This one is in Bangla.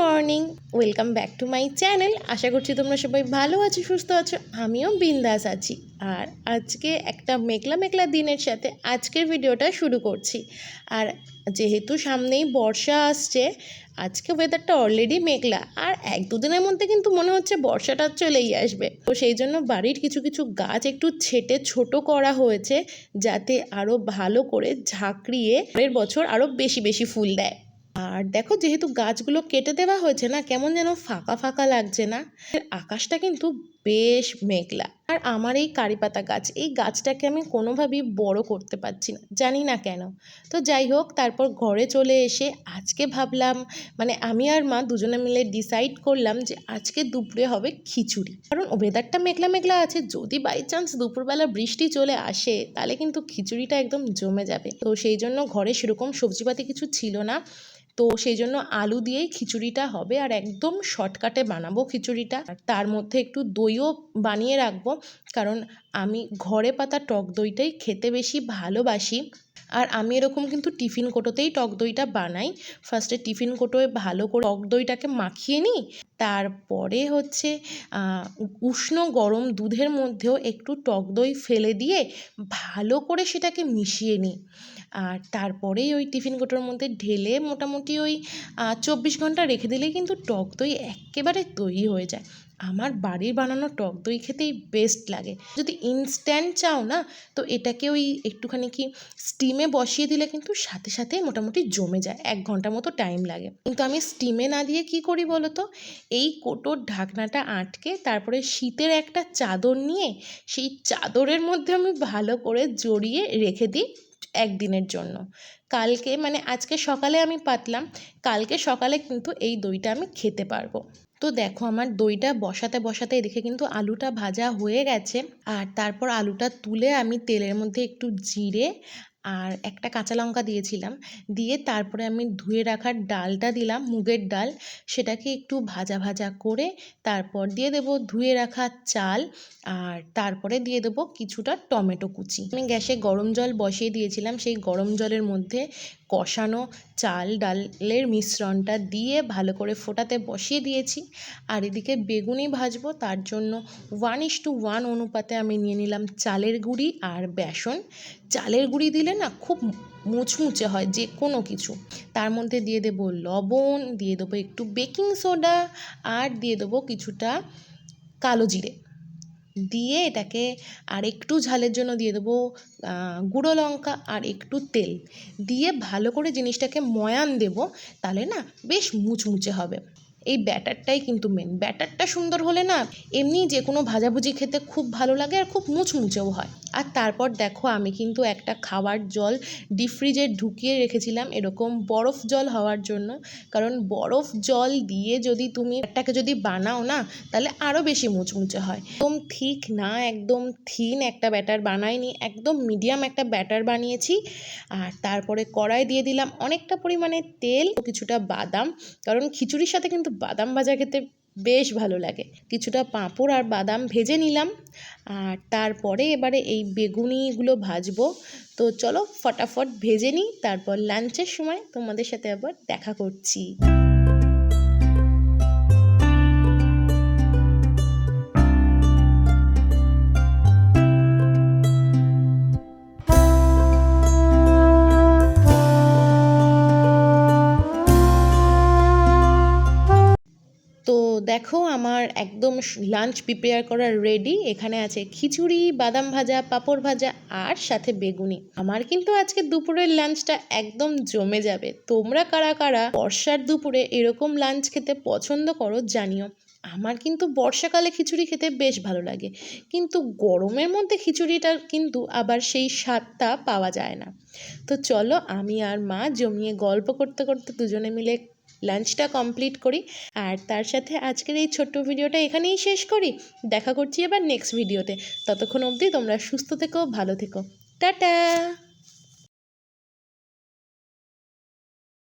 Morning, welcome back to my channel. আশা করছি তোমরা সবাই ভালো আছো, সুস্থ আছো। আমিও বিন্দাস আছি। আর আজকে একটা মেঘলা মেঘলা দিনের সাথে আজকের ভিডিওটা শুরু করছি। আর যেহেতু সামনেই বর্ষা আসছে, আজকে ওয়েদারটা অলরেডি মেঘলা, আর এক দুদিনের মধ্যে কিন্তু মনে হচ্ছে বর্ষাটা চলেই আসবে। তো সেই জন্য বাড়ির কিছু কিছু গাছ একটু ছেটে ছোট করা হয়েছে, যাতে আরও ভালো করে ঝাঁকড়িয়ে পরের বছর আরও বেশি বেশি ফুল দেয়। আর দেখো, যেহেতু গাছগুলো কেটে দেওয়া হয়েছে না, কেমন যেন ফাঁকা ফাঁকা লাগছে না? আকাশটা কিন্তু বেশ মেঘলা। আর আমার এই কারিপাতা গাছ, এই গাছটাকে আমি কোনোভাবেই বড় করতে পারছি না, জানি না কেন। তো যাই হোক, তারপর ঘরে চলে এসে আজকে ভাবলাম, মানে আমি আর মা দুজনে মিলে ডিসাইড করলাম যে আজকে দুপুরে হবে খিচুড়ি। কারণ ওয়েদারটা মেঘলা মেঘলা আছে, যদি বাই চান্স দুপুরবেলা বৃষ্টি চলে আসে তাহলে কিন্তু খিচুড়িটা একদম জমে যাবে। তো সেই জন্য ঘরে সেরকম সবজিপাতি কিছু ছিল না, তো সেই জন্য আলু দিয়েই খিচুড়িটা হবে। আর একদম শর্টকাটে বানাবো খিচুড়িটা। আর তার মধ্যে একটু দইও বানিয়ে রাখবো, কারণ আমি ঘরে পাতা টক দইটাই খেতে বেশি ভালোবাসি। আর আমি এরকম কিন্তু টিফিন কোটোতেই টক দইটা বানাই। ফার্স্টে টিফিন কোটোয় ভালো করে টক দইটাকে মাখিয়ে নিই, তারপরে হচ্ছে উষ্ণ গরম দুধের মধ্যেও একটু টক দই ফেলে দিয়ে ভালো করে সেটাকে মিশিয়ে নিই। আর তারপরেই ওই টিফিন কোটোর মধ্যে ঢেলে মোটামুটি ওই 24 ঘন্টা রেখে দিলেই কিন্তু টক দই একেবারে তৈরি হয়ে যায়। আমার বাড়ির বানানো টক দই খেতেই বেস্ট লাগে। যদি ইনস্ট্যান্ট চাও না, তো এটাকে ওই একটুখানি কি স্টিমে বসিয়ে দিলে কিন্তু সাথে সাথে মোটামুটি জমে যায়, 1 ঘন্টা মতো টাইম লাগে। কিন্তু আমি স্টিমে না দিয়ে কি করি বলো তো, এই কোটোর ঢাকনাটা আটকে তারপরে শীতের একটা চাদর নিয়ে সেই চাদরের মধ্যে আমি ভালো করে জড়িয়ে রেখে দিই একদিনের জন্য। কালকে মানে আজকে সকালে আমি পাতলাম, কালকে সকালে কিন্তু এই দইটা আমি খেতে পারবো। তো দেখো, আমার দইটা বসাতে বসাতে এদিকে কিন্তু আলুটা ভাজা হয়ে গেছে। আর তারপর আলুটা তুলে আমি তেলের মধ্যে একটু জিরে আর একটা কাঁচা লঙ্কা দিয়েছিলাম, দিয়ে তারপরে আমি ধুয়ে রাখার ডালটা দিলাম, মুগের ডাল। সেটাকে একটু ভাজা ভাজা করে তারপর দিয়ে দেবো ধুয়ে রাখা চাল, আর তারপরে দিয়ে দেবো কিছুটা টমেটো কুচি। আমি গ্যাসে গরম জল বসিয়ে দিয়েছিলাম, সেই গরম জলের মধ্যে কষানো চাল ডালের মিশ্রণটা দিয়ে ভালো করে ফোটাতে বসিয়ে দিয়েছি। আর এদিকে বেগুনি ভাজবো, তার জন্য 1:1 অনুপাতে আমি নিয়ে নিলাম চালের গুঁড়ি আর বেসন। চালের গুঁড়ি দিলে না খুব মুচমুচে হয় যে কোনো কিছু। তার মধ্যে দিয়ে দেবো লবণ, দিয়ে দেবো একটু বেকিং সোডা, আর দিয়ে দেবো কিছুটা কালো জিরে। দিয়ে এটাকে আর একটু ঝালের জন্য দিয়ে দেবো গুঁড়ো লঙ্কা আর একটু তেল দিয়ে ভালো করে জিনিসটাকে ময়ান দেবো, তাহলে না বেশ মুচমুচে হবে। এই ব্যাটারটাই কিন্তু মেন। ব্যাটারটা সুন্দর হলে না এমনি যে কোনো ভাজাভুজি খেতে খুব ভালো লাগে আর খুব মুচমুচেও হয়। আর তারপর দেখো, আমি কিন্তু একটা খাবার জল ডিপ ফ্রিজে ঢুকিয়ে রেখেছিলাম এরকম বরফ জল হওয়ার জন্য। কারণ বরফ জল দিয়ে যদি তুমি এটাকে যদি বানাও না, তাহলে আরও বেশি মুচমুচে হয়। একদম ঠিক না, একদম থিন একটা ব্যাটার বানাইনি, একদম মিডিয়াম একটা ব্যাটার বানিয়েছি। আর তারপরে কড়াই দিয়ে দিলাম অনেকটা পরিমাণে তেল ও কিছুটা বাদাম, কারণ খিচুড়ির সাথে কিন্তু বাদাম ভাজা খেতে বেশ ভালো লাগে। কিছুটা পাঁপড় আর বাদাম ভেজে নিলাম। আর তারপরে এবারে এই বেগুনিগুলো ভাজবো। তো চলো ফটাফট ভেজে নিই, তারপর লাঞ্চের সময় তোমাদের সাথে আবার দেখা করছি। তো দেখো, আমার একদম লাঞ্চ প্রিপেয়ার করা রেডি। এখানে আছে খিচুড়ি, বাদাম ভাজা, পাঁপড় ভাজা আর সাথে বেগুনি। আমার কিন্তু আজকে দুপুরের লাঞ্চটা একদম জমে যাবে। তোমরা কারা কারা বর্ষার দুপুরে এরকম লাঞ্চ খেতে পছন্দ করো জানিও। আমার কিন্তু বর্ষাকালে খিচুড়ি খেতে বেশ ভালো লাগে, কিন্তু গরমের মধ্যে খিচুড়িটা কিন্তু আবার সেই স্বাদটা পাওয়া যায় না। তো চলো, আমি আর মা জমিয়ে গল্প করতে করতে দুজনে মিলে লাঞ্চটা কমপ্লিট করি। আর তার সাথে আজকের এই ছোট্ট ভিডিওটা এখানেই শেষ করি। দেখা করছি এবার নেক্সট ভিডিওতে। ততক্ষণ অবধি তোমরা সুস্থ থেকো, ভালো থেকো। টাটা।